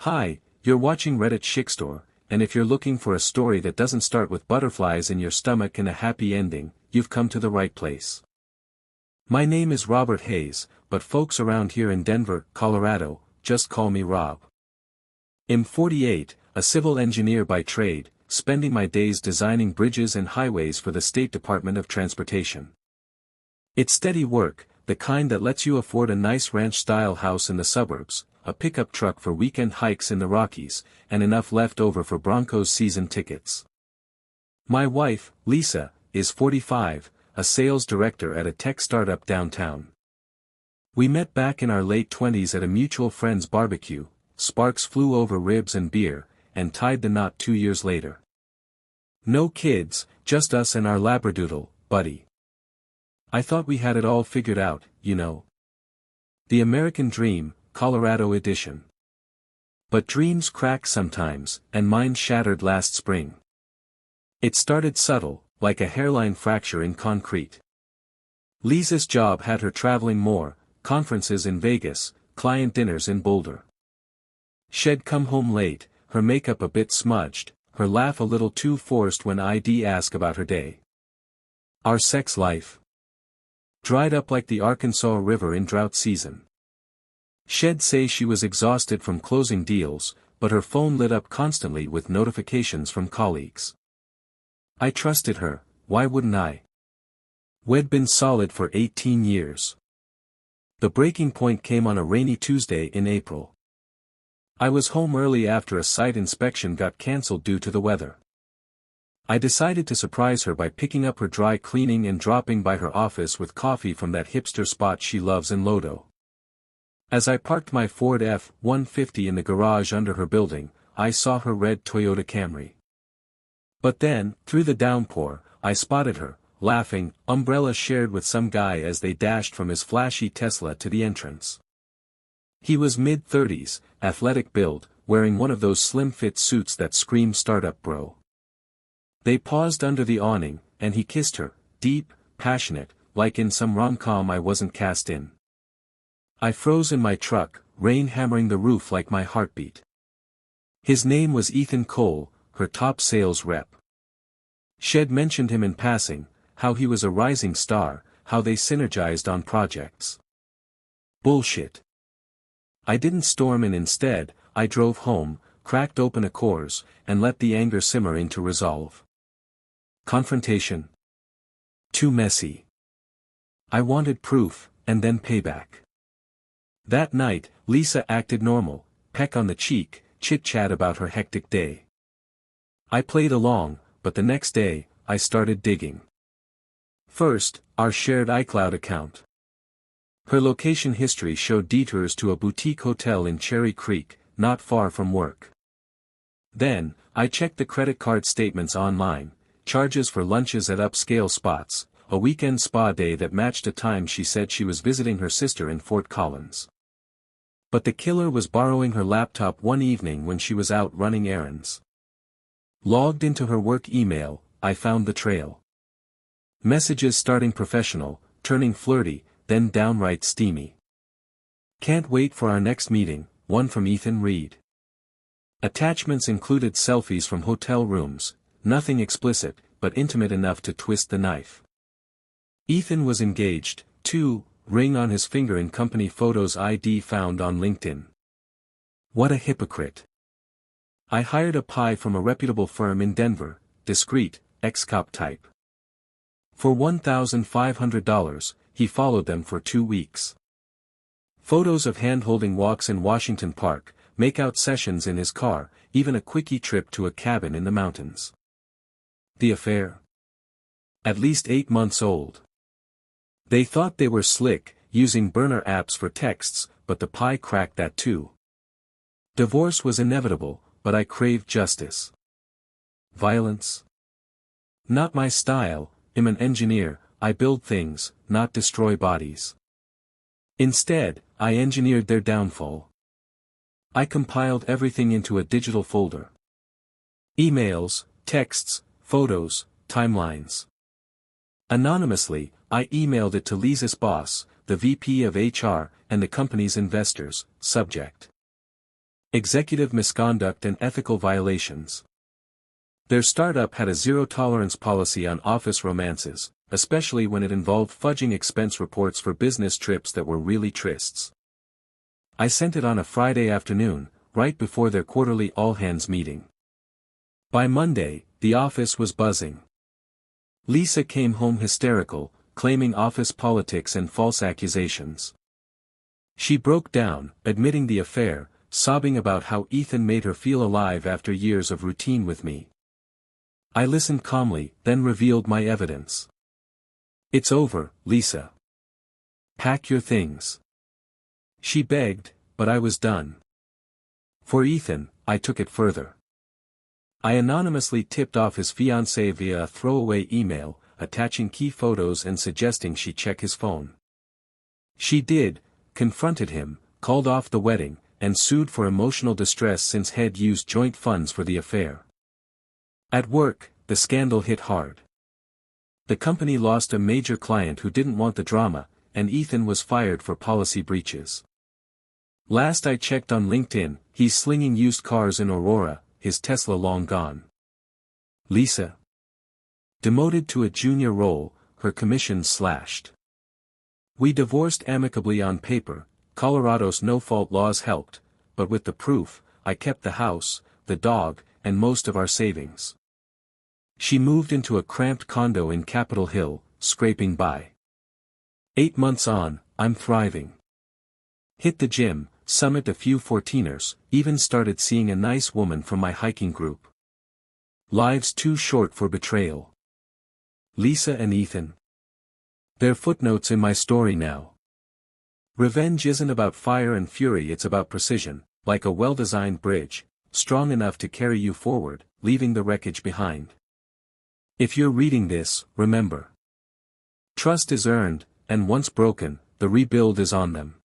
Hi, you're watching Reddit Shikstore, and if you're looking for a story that doesn't start with butterflies in your stomach and a happy ending, you've come to the right place. My name is Robert Hayes, but folks around here in Denver, Colorado, just call me Rob. I'm 48, a civil engineer by trade, spending my days designing bridges and highways for the State Department of Transportation. It's steady work, the kind that lets you afford a nice ranch-style house in the suburbs, a pickup truck for weekend hikes in the Rockies, and enough left over for Broncos season tickets. My wife, Lisa, is 45, a sales director at a tech startup downtown. We met back in our late 20s at a mutual friend's barbecue, sparks flew over ribs and beer, and tied the knot 2 years later. No kids, just us and our labradoodle, Buddy. I thought we had it all figured out, you know. The American Dream, Colorado edition. But dreams crack sometimes, and mine shattered last spring. It started subtle, like a hairline fracture in concrete. Lisa's job had her traveling more, conferences in Vegas, client dinners in Boulder. She'd come home late, her makeup a bit smudged, her laugh a little too forced when I'd ask about her day. Our sex life dried up like the Arkansas River in drought season. She'd say she was exhausted from closing deals, but her phone lit up constantly with notifications from colleagues. I trusted her, why wouldn't I? We'd been solid for 18 years. The breaking point came on a rainy Tuesday in April. I was home early after a site inspection got cancelled due to the weather. I decided to surprise her by picking up her dry cleaning and dropping by her office with coffee from that hipster spot she loves in Lodo. As I parked my Ford F-150 in the garage under her building, I saw her red Toyota Camry. But then, through the downpour, I spotted her, laughing, umbrella shared with some guy as they dashed from his flashy Tesla to the entrance. He was mid-30s, athletic build, wearing one of those slim-fit suits that scream startup bro. They paused under the awning, and he kissed her, deep, passionate, like in some rom-com I wasn't cast in. I froze in my truck, rain hammering the roof like my heartbeat. His name was Ethan Cole, her top sales rep. She'd mentioned him in passing, how he was a rising star, how they synergized on projects. Bullshit. I didn't storm and instead, I drove home, cracked open a Coors, and let the anger simmer into resolve. Confrontation. Too messy. I wanted proof, and then payback. That night, Lisa acted normal, peck on the cheek, chit-chat about her hectic day. I played along, but the next day, I started digging. First, our shared iCloud account. Her location history showed detours to a boutique hotel in Cherry Creek, not far from work. Then, I checked the credit card statements online, charges for lunches at upscale spots, a weekend spa day that matched a time she said she was visiting her sister in Fort Collins. But the killer was borrowing her laptop one evening when she was out running errands. Logged into her work email, I found the trail. Messages starting professional, turning flirty, then downright steamy. Can't wait for our next meeting, one from Ethan Reed. Attachments included selfies from hotel rooms, nothing explicit, but intimate enough to twist the knife. Ethan was engaged, too, ring on his finger in company photos ID found on LinkedIn. What a hypocrite. I hired a pie from a reputable firm in Denver, discreet, ex-cop type. For $1,500, he followed them for 2 weeks. Photos of hand-holding walks in Washington Park, make-out sessions in his car, even a quickie trip to a cabin in the mountains. The affair? At least 8 months old. They thought they were slick, using burner apps for texts, but the pie cracked that too. Divorce was inevitable, but I craved justice. Violence? Not my style. I'm an engineer, I build things, not destroy bodies. Instead, I engineered their downfall. I compiled everything into a digital folder. Emails, texts, photos, timelines. Anonymously, I emailed it to Lisa's boss, the VP of HR, and the company's investors. Subject: Executive misconduct and ethical violations. Their startup had a zero-tolerance policy on office romances, especially when it involved fudging expense reports for business trips that were really trysts. I sent it on a Friday afternoon, right before their quarterly all-hands meeting. By Monday, the office was buzzing. Lisa came home hysterical, claiming office politics and false accusations. She broke down, admitting the affair, sobbing about how Ethan made her feel alive after years of routine with me. I listened calmly, then revealed my evidence. "It's over, Lisa. Pack your things." She begged, but I was done. For Ethan, I took it further. I anonymously tipped off his fiancée via a throwaway email, attaching key photos and suggesting she check his phone. She did, confronted him, called off the wedding, and sued for emotional distress since had used joint funds for the affair. At work, the scandal hit hard. The company lost a major client who didn't want the drama, and Ethan was fired for policy breaches. Last I checked on LinkedIn, he's slinging used cars in Aurora, his Tesla long gone. Lisa. Demoted to a junior role, her commission slashed. We divorced amicably on paper. Colorado's no-fault laws helped, but with the proof, I kept the house, the dog, and most of our savings. She moved into a cramped condo in Capitol Hill, scraping by. 8 months on, I'm thriving. Hit the gym, summited a few 14ers, even started seeing a nice woman from my hiking group. Lives too short for betrayal. Lisa and Ethan. They're footnotes in my story now. Revenge isn't about fire and fury, it's about precision, like a well-designed bridge, strong enough to carry you forward, leaving the wreckage behind. If you're reading this, remember. Trust is earned, and once broken, the rebuild is on them.